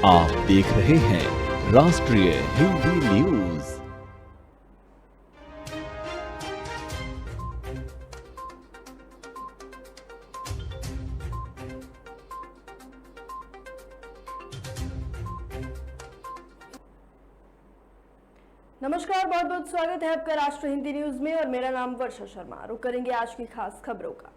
आप देख रहे हैं राष्ट्रीय हिंदी न्यूज। नमस्कार, बहुत बहुत स्वागत है आपका राष्ट्रीय हिंदी न्यूज में और मेरा नाम वर्षा शर्मा। रुक करेंगे आज की खास खबरों का।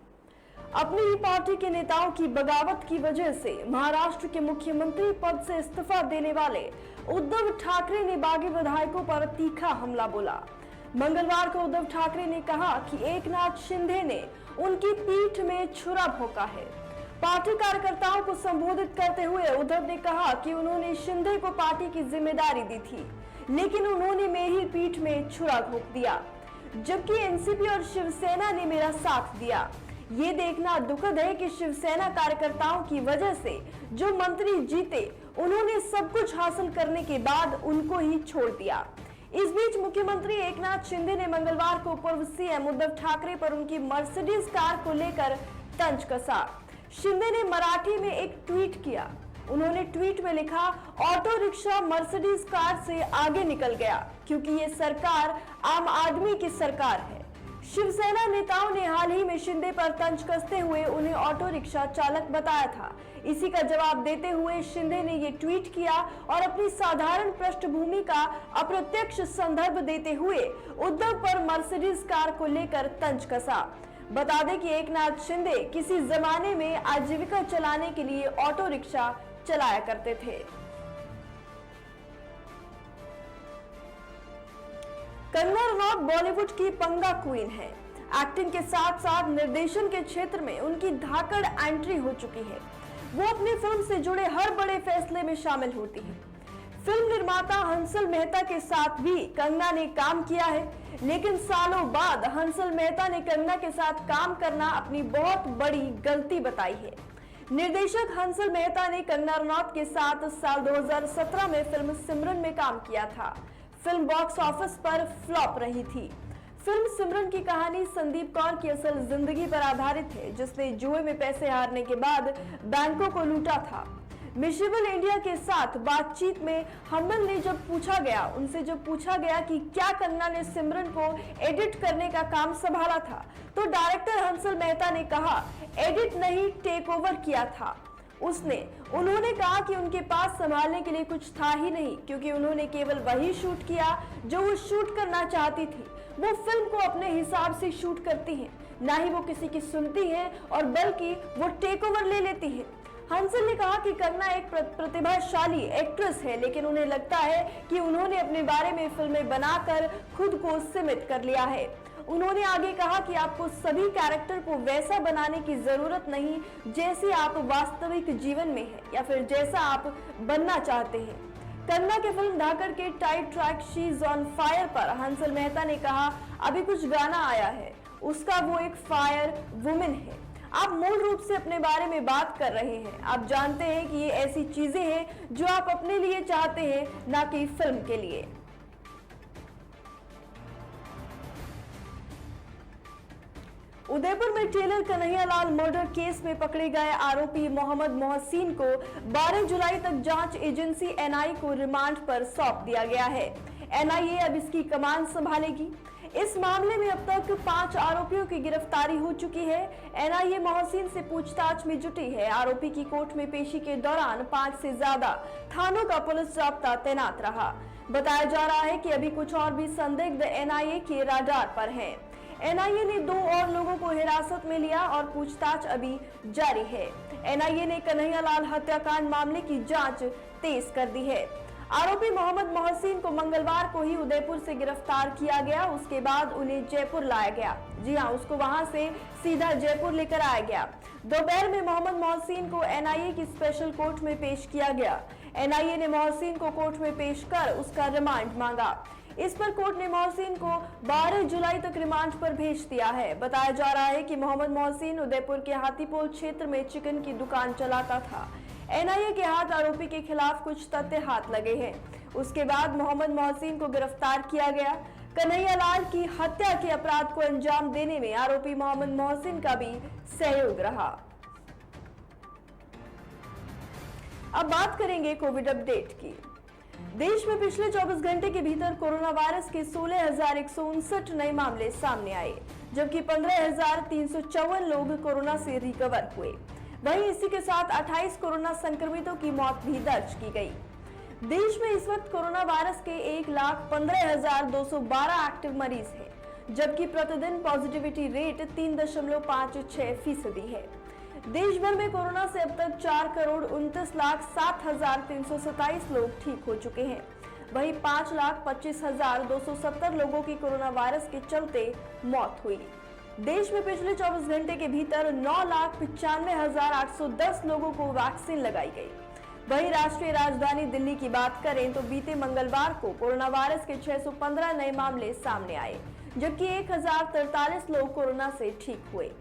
अपनी ही पार्टी के नेताओं की बगावत की वजह से महाराष्ट्र के मुख्यमंत्री पद से इस्तीफा देने वाले उद्धव ठाकरे ने बागी विधायकों पर तीखा हमला बोला। मंगलवार को उद्धव ठाकरे ने कहा कि एकनाथ शिंदे ने उनकी पीठ में छुरा भोंका है। पार्टी कार्यकर्ताओं को संबोधित करते हुए उद्धव ने कहा कि उन्होंने शिंदे को पार्टी की जिम्मेदारी दी थी, लेकिन उन्होंने मेरी पीठ में छुरा घोंप दिया, जबकि एनसीपी और शिवसेना ने मेरा साथ दिया। ये देखना दुखद है कि शिवसेना कार्यकर्ताओं की वजह से जो मंत्री जीते, उन्होंने सब कुछ हासिल करने के बाद उनको ही छोड़ दिया। इस बीच मुख्यमंत्री एकनाथ शिंदे ने मंगलवार को पूर्व सीएम उद्धव ठाकरे पर उनकी मर्सिडीज कार को लेकर तंज कसा। शिंदे ने मराठी में एक ट्वीट किया। उन्होंने ट्वीट में लिखा, ऑटो रिक्शा मर्सिडीज कार से आगे निकल गया क्योंकि ये सरकार आम आदमी की सरकार है। शिवसेना नेताओं ने हाल ही में शिंदे पर तंज कसते हुए उन्हें ऑटो रिक्शा चालक बताया था। इसी का जवाब देते हुए शिंदे ने ये ट्वीट किया और अपनी साधारण पृष्ठभूमि का अप्रत्यक्ष संदर्भ देते हुए उद्धव पर मर्सिडीज कार को लेकर तंज कसा। बता दें कि एकनाथ शिंदे किसी जमाने में आजीविका चलाने के लिए ऑटो रिक्शा चलाया करते थे। कंगना रनौत बॉलीवुड की पंगा क्वीन है। एक्टिंग के साथ साथ निर्देशन के क्षेत्र में उनकी धाकड़ एंट्री हो चुकी है। वो अपनी फिल्म से जुड़े हर बड़े फैसले में शामिल होती है। फिल्म निर्माता हंसल मेहता के साथ भी कंगना ने काम किया है, लेकिन सालों बाद हंसल मेहता ने कंगना के साथ काम करना अपनी बहुत बड़ी गलती बताई है। निर्देशक हंसल मेहता ने कंगना रनौत के साथ साल 2017 में फिल्म सिमरन में काम किया था। फिल्म बॉक्स ऑफिस पर फ्लॉप रही थी। फिल्म सिमरन की कहानी संदीप कौर की असल जिंदगी पर आधारित है, जिसने जुए में पैसे हारने के बाद बैंकों को लूटा था। मिशेबल इंडिया के साथ बातचीत में हम्बल ने उनसे जब पूछा गया कि क्या कंगना ने सिमरन को एडिट करने का काम संभाला था, तो डायरेक्टर हंसल मेहता ने कहा, एडिट नहीं, टेक ओवर किया था उन्होंने कहा कि उनके पास संभालने के लिए कुछ था ही नहीं, क्योंकि उन्होंने केवल वही शूट किया जो वो शूट करना चाहती थी। वो फिल्म को अपने हिसाब से शूट करती हैं, ना ही वो किसी की सुनती हैं, और बल्कि वो टेक ओवर ले लेती है। हंसल ने कहा कि कंगना एक प्रतिभाशाली एक्ट्रेस है, लेकिन उन्हें लगता है कि उन्होंने अपने बारे में फिल्में बनाकर खुद को सीमित कर लिया है। उन्होंने आगे कहा कि आपको सभी कैरेक्टर को वैसा बनाने की जरूरत नहीं जैसे आप वास्तविक जीवन में हैं या फिर जैसा आप बनना चाहते हैं। कंगना के फिल्म धाकड़ के tight track she is on fire पर हंसल मेहता ने कहा, अभी कुछ गाना आया है, उसका वो एक फायर वुमेन है। आप मूल रूप से अपने बारे में बात कर रहे हैं। आप जानते हैं कि ये ऐसी चीजें हैं जो आप अपने लिए चाहते हैं, ना कि फिल्म के लिए। उदयपुर में टेलर कन्हैयालाल मर्डर केस में पकड़े गए आरोपी मोहम्मद मोहसिन को 12 जुलाई तक जांच एजेंसी एनआईए को रिमांड पर सौंप दिया गया है। एनआईए अब इसकी कमान संभालेगी। इस मामले में अब तक 5 आरोपियों की गिरफ्तारी हो चुकी है। एनआईए मोहसिन से पूछताछ में जुटी है। आरोपी की कोर्ट में पेशी के दौरान 5 से ज्यादा थानों का पुलिस जाब्ता तैनात रहा। बताया जा रहा है कि अभी कुछ और भी संदिग्ध एनआईए के राडार पर हैं। एनआईए ने 2 और लोगों को हिरासत में लिया और पूछताछ अभी जारी है। एनआईए ने कन्हैयालाल हत्याकांड मामले की जांच तेज कर दी है। आरोपी मोहम्मद मोहसिन को मंगलवार को ही उदयपुर से गिरफ्तार किया गया। उसके बाद उन्हें जयपुर लाया गया। जी हां, उसको वहां से सीधा जयपुर लेकर आया गया। दोपहर में मोहम्मद मोहसिन को एनआईए की स्पेशल कोर्ट में पेश किया गया। एनआईए ने मोहसिन को कोर्ट में पेश कर उसका रिमांड मांगा। इस पर कोर्ट ने मोहसिन को 12 जुलाई तक रिमांड पर भेज दिया है। बताया जा रहा है कि मोहम्मद मोहसिन उदयपुर के हाथीपोल क्षेत्र में चिकन की दुकान चलाता था। एनआईए के हाथ आरोपी के खिलाफ कुछ तथ्य हाथ लगे हैं। उसके बाद मोहम्मद मोहसिन को गिरफ्तार किया गया। कन्हैयालाल की हत्या के अपराध को अंजाम देने में आरोपी मोहम्मद मोहसिन का भी सहयोग रहा। अब बात करेंगे कोविड अपडेट की। देश में पिछले 24 घंटे के भीतर कोरोना वायरस के 16,159 नए मामले सामने आए, जबकि 15,354 लोग कोरोना से रिकवर हुए। वहीं इसी के साथ 28 कोरोना संक्रमितों की मौत भी दर्ज की गई। देश में इस वक्त कोरोना वायरस के 1,15,212 एक्टिव मरीज हैं, जबकि प्रतिदिन पॉजिटिविटी रेट 3.56% है। देश भर में कोरोना से अब तक 4,29,07,327 लोग ठीक हो चुके हैं। वहीं 5,25,270 लोगों की कोरोना वायरस के चलते मौत हुई। देश में पिछले 24 घंटे के भीतर 9,95,810 लोगों को वैक्सीन लगाई गई। वहीं राष्ट्रीय राजधानी दिल्ली की बात करें तो बीते मंगलवार को कोरोना वायरस के 615 नए मामले सामने आए, जबकि 1,043 लोग कोरोना से ठीक हुए।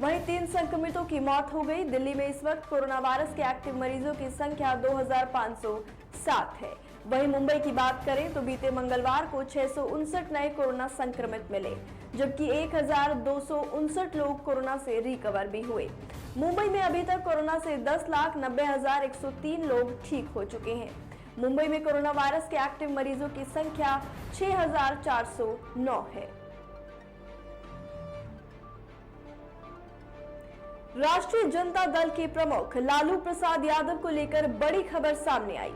वहीं 3 संक्रमितों की मौत हो गई। दिल्ली में इस वक्त कोरोना वायरस के एक्टिव मरीजों की संख्या 2,507 है। वहीं मुंबई की बात करें तो बीते मंगलवार को 659 नए कोरोना संक्रमित मिले, जबकि 1,259 लोग कोरोना से रिकवर भी हुए। मुंबई में अभी तक कोरोना से 10,90,103 लोग ठीक हो चुके हैं। मुंबई में कोरोना वायरस के एक्टिव मरीजों की संख्या 6,409 है। राष्ट्रीय जनता दल के प्रमुख लालू प्रसाद यादव को लेकर बड़ी खबर सामने आई।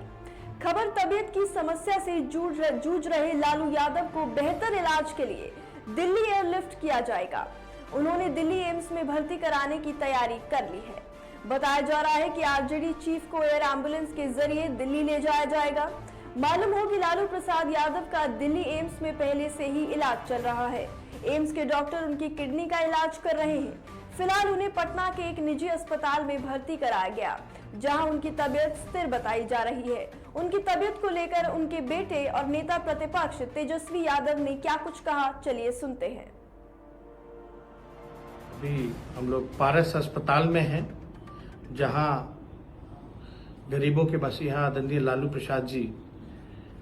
खबर तबीयत की समस्या से जूझ रहे लालू यादव को बेहतर इलाज के लिए दिल्ली एयरलिफ्ट किया जाएगा। उन्होंने दिल्ली एम्स में भर्ती कराने की तैयारी कर ली है। बताया जा रहा है कि आरजेडी चीफ को एयर एम्बुलेंस के जरिए दिल्ली ले जाया जाएगा। मालूम हो कि लालू प्रसाद यादव का दिल्ली एम्स में पहले से ही इलाज चल रहा है। एम्स के डॉक्टर उनकी किडनी का इलाज कर रहे हैं। फिलहाल उन्हें पटना के एक निजी अस्पताल में भर्ती कराया गया, जहां उनकी तबीयत स्थिर बताई जा रही है। उनकी तबीयत को लेकर उनके बेटे और नेता प्रतिपक्ष तेजस्वी यादव ने क्या कुछ कहा, चलिए सुनते हैं। अभी हम लोग पारस अस्पताल में हैं, जहां गरीबों के मसीहा आदरणीय लालू प्रसाद जी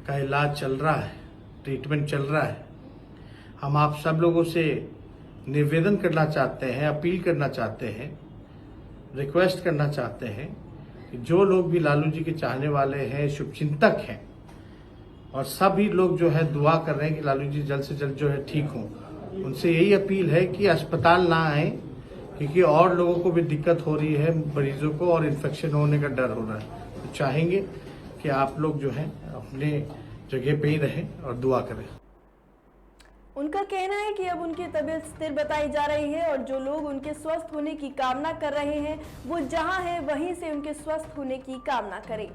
का इलाज चल रहा है, ट्रीटमेंट चल रहा है। हम आप सब लोगों से निवेदन करना चाहते हैं, अपील करना चाहते हैं, रिक्वेस्ट करना चाहते हैं कि जो लोग भी लालू जी के चाहने वाले हैं, शुभचिंतक हैं, और सभी लोग जो है दुआ कर रहे हैं कि लालू जी जल्द से जल्द जो है ठीक हों, उनसे यही अपील है कि अस्पताल ना आए, क्योंकि और लोगों को भी दिक्कत हो रही है, मरीजों को, और इन्फेक्शन होने का डर हो रहा है। तो चाहेंगे कि आप लोग जो है अपने जगह पे ही रहें और दुआ करें। उनका कहना है कि अब उनकी तबीयत स्थिर बताई जा रही है और जो लोग उनके स्वस्थ होने की कामना कर रहे हैं वो जहां हैं वहीं से उनके स्वस्थ होने की कामना करें।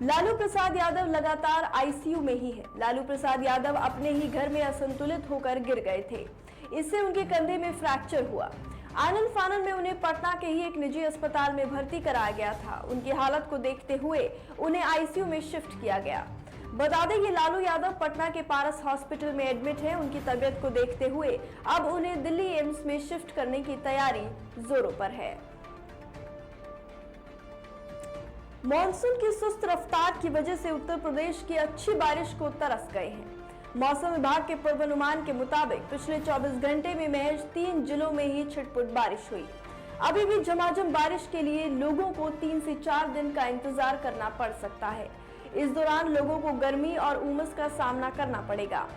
लालू प्रसाद यादव लगातार आईसीयू में ही है। लालू प्रसाद यादव अपने ही घर में असंतुलित होकर गिर गए थे। इससे उनके कंधे में फ्रैक्चर हुआ। आनन फानन में उन्हें पटना के ही एक निजी अस्पताल में भर्ती कराया गया था। उनकी हालत को देखते हुए उन्हें आईसीयू में शिफ्ट किया गया। बता दें कि लालू यादव पटना के पारस हॉस्पिटल में एडमिट हैं। उनकी तबीयत को देखते हुए अब उन्हें दिल्ली एम्स में शिफ्ट करने की तैयारी जोरों पर है। मॉनसून की सुस्त रफ्तार की वजह से उत्तर प्रदेश की अच्छी बारिश को तरस गए हैं। मौसम विभाग के पूर्वानुमान के मुताबिक पिछले 24 घंटे में महज 3 जिलों में ही छिटपुट बारिश हुई। अभी भी झमाझम बारिश के लिए लोगों को 3 से 4 दिन का इंतजार करना पड़ सकता है। इस दौरान लोगों को गर्मी और उमस का सामना करना पड़ेगा।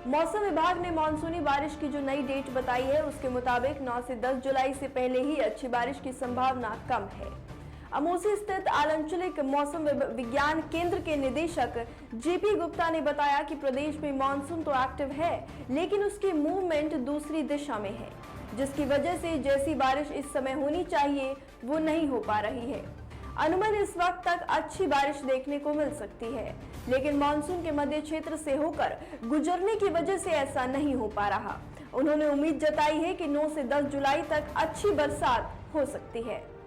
मौसम विभाग ने मानसूनी बारिश की जो नई डेट बताई है उसके मुताबिक 9 से 10 जुलाई से पहले ही अच्छी बारिश की संभावना कम है। अमोसी स्थित आंचलिक मौसम विज्ञान केंद्र के निदेशक जेपी गुप्ता ने बताया कि प्रदेश में मानसून तो एक्टिव है, लेकिन उसकी मूवमेंट दूसरी दिशा में है, जिसकी वजह से जैसी बारिश इस समय होनी चाहिए वो नहीं हो पा रही है। अनुमान इस वक्त तक अच्छी बारिश देखने को मिल सकती है, लेकिन मानसून के मध्य क्षेत्र से होकर गुजरने की वजह से ऐसा नहीं हो पा रहा। उन्होंने उम्मीद जताई है कि 9 से 10 जुलाई तक अच्छी बरसात हो सकती है।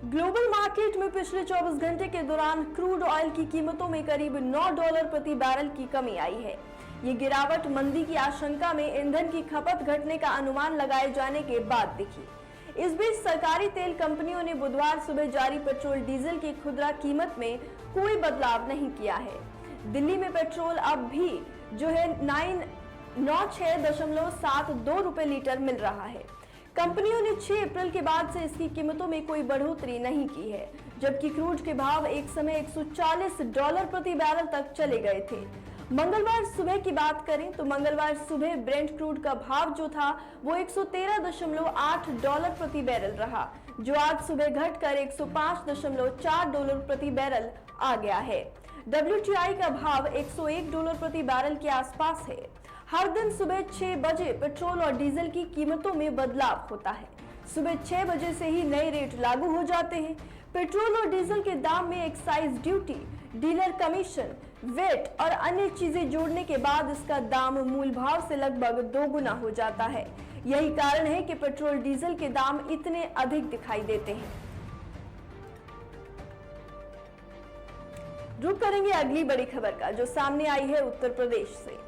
ग्लोबल मार्केट में पिछले 24 घंटे के दौरान क्रूड ऑयल की कीमतों में करीब $9 प्रति बैरल की कमी आई है। ये गिरावट मंदी की आशंका में ईंधन की खपत घटने का अनुमान लगाए जाने के बाद दिखी। इस बीच सरकारी तेल कंपनियों ने बुधवार सुबह जारी पेट्रोल डीजल की खुदरा कीमत में कोई बदलाव नहीं किया है। दिल्ली में पेट्रोल अब भी जो है 96.72 रुपए लीटर मिल रहा है। कंपनियों ने 6 अप्रैल के बाद से इसकी कीमतों में कोई बढ़ोतरी नहीं की है, जबकि क्रूड के भाव एक समय $140 प्रति बैरल तक चले गए थे। मंगलवार सुबह की बात करें तो मंगलवार सुबह ब्रेंट क्रूड का भाव जो था वो $113.8 प्रति बैरल रहा, जो आज सुबह घटकर $105.4 प्रति बैरल आ गया है। WTI का भाव $101 प्रति बैरल के आसपास है। हर दिन सुबह 6 बजे पेट्रोल और डीजल की कीमतों में बदलाव होता है। सुबह 6 बजे से ही नए रेट लागू हो जाते हैं। पेट्रोल और डीजल के दाम में excise duty, dealer commission, VAT और अन्य चीजें जोड़ने के बाद इसका दाम मूल भाव से लगभग 2 गुना हो जाता है। यही कारण है कि पेट्रोल डीजल के दाम इतने अधिक दिखाई देते हैं। रुक करेंगे अगली बड़ी खबर का, जो सामने आई है उत्तर प्रदेश से।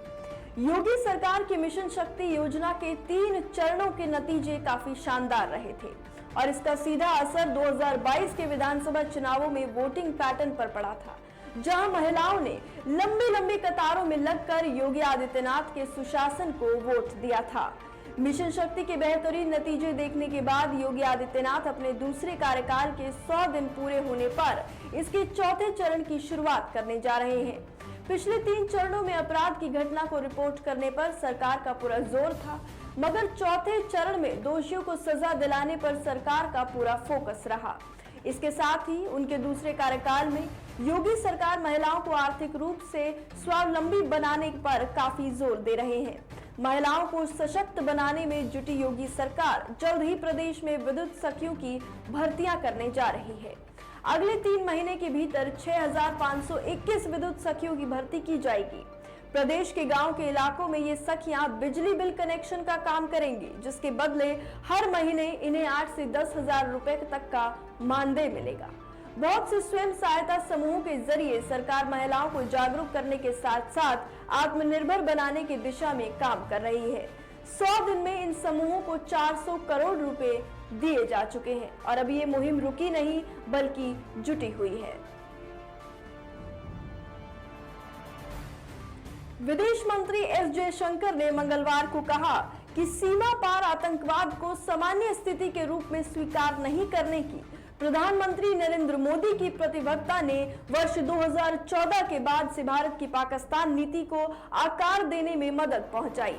योगी सरकार की मिशन शक्ति योजना के 3 चरणों के नतीजे काफी शानदार रहे थे और इसका सीधा असर 2022 के विधानसभा चुनावों में वोटिंग पैटर्न पर पड़ा था, जहां महिलाओं ने लंबी लंबी कतारों में लगकर योगी आदित्यनाथ के सुशासन को वोट दिया था। मिशन शक्ति के बेहतरीन नतीजे देखने के बाद योगी आदित्यनाथ अपने दूसरे कार्यकाल के 100 दिन पूरे होने पर इसके चौथे चरण की शुरुआत करने जा रहे हैं। पिछले 3 चरणों में अपराध की घटना को रिपोर्ट करने पर सरकार का पूरा जोर था, मगर चौथे चरण में दोषियों को सजा दिलाने पर सरकार का पूरा फोकस रहा। इसके साथ ही उनके दूसरे कार्यकाल में योगी सरकार महिलाओं को आर्थिक रूप से स्वावलंबी बनाने पर काफी जोर दे रहे हैं। महिलाओं को सशक्त बनाने में जुटी योगी सरकार जल्द ही प्रदेश में विद्युत सखियों की भर्तियां करने जा रही है। अगले 3 महीने के भीतर 6,521 विद्युत सखियों की भर्ती की जाएगी। प्रदेश के गांव के इलाकों में ये सखियां बिजली बिल कनेक्शन का काम करेंगी, जिसके बदले हर महीने इन्हें 8 से 10,000 रुपए तक का मानदेय मिलेगा। बहुत से स्वयं सहायता समूहों के जरिए सरकार महिलाओं को जागरूक करने के साथ साथ आत्मनिर्भर बनाने की दिशा में काम कर रही है। 100 दिन में इन समूहों को 400 करोड़ रुपए दिए जा चुके हैं और अब ये मुहिम रुकी नहीं बल्कि जुटी हुई है। विदेश मंत्री एस जयशंकर ने मंगलवार को कहा कि सीमा पार आतंकवाद को सामान्य स्थिति के रूप में स्वीकार नहीं करने की प्रधानमंत्री नरेंद्र मोदी की प्रतिबद्धता ने वर्ष 2014 के बाद से भारत की पाकिस्तान नीति को आकार देने में मदद पहुंचाई।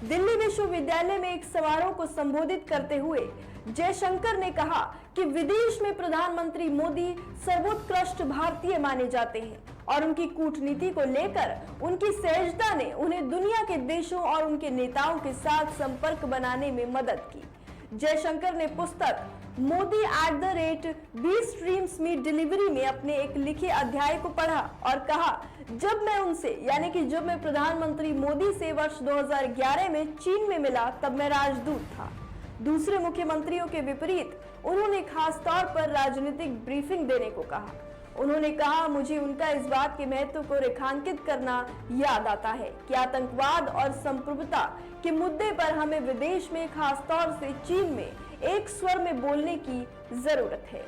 दिल्ली विश्वविद्यालय में एक समारोह को संबोधित करते हुए जयशंकर ने कहा कि विदेश में प्रधानमंत्री मोदी सर्वोत्कृष्ट भारतीय माने जाते हैं और उनकी कूटनीति को लेकर उनकी सहजता ने उन्हें दुनिया के देशों और उनके नेताओं के साथ संपर्क बनाने में मदद की। जयशंकर ने पुस्तक मोदी @B स्ट्रीम्स में डिलीवरी में अपने एक लिखे अध्याय को पढ़ा और कहा, जब मैं उनसे यानी कि जब मैं प्रधानमंत्री मोदी से वर्ष 2011 में चीन में मिला तब मैं राजदूत था। दूसरे मुख्यमंत्रियों के विपरीत उन्होंने खास तौर पर राजनीतिक ब्रीफिंग देने को कहा। उन्होंने कहा, मुझे उनका इस बात के महत्व को रेखांकित करना याद आता है कि आतंकवाद और संप्रभुता के मुद्दे पर हमें विदेश में खास तौर से चीन में एक स्वर में बोलने की जरूरत है।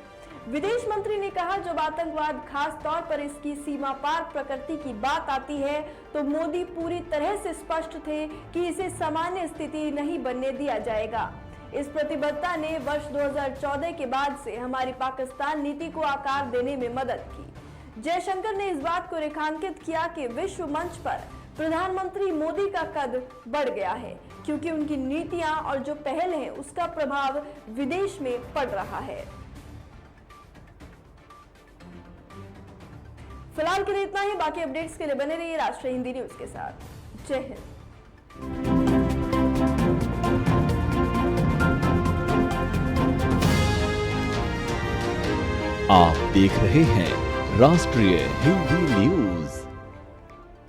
विदेश मंत्री ने कहा, जब आतंकवाद खास तौर पर इसकी सीमा पार प्रकृति की बात आती है तो मोदी पूरी तरह से स्पष्ट थे कि इसे सामान्य स्थिति नहीं बनने दिया जाएगा। इस प्रतिबद्धता ने वर्ष 2014 के बाद से हमारी पाकिस्तान नीति को आकार देने में मदद की। जयशंकर ने इस बात को रेखांकित किया कि विश्व मंच पर प्रधानमंत्री मोदी का कद बढ़ गया है क्योंकि उनकी नीतियां और जो पहल है उसका प्रभाव विदेश में पड़ रहा है। फिलहाल के लिए इतना ही। बाकी अपडेट्स के लिए बने रहिए राष्ट्रीय हिंदी न्यूज के साथ। जय हिंद। आप देख रहे हैं राष्ट्रीय हिंदी न्यूज।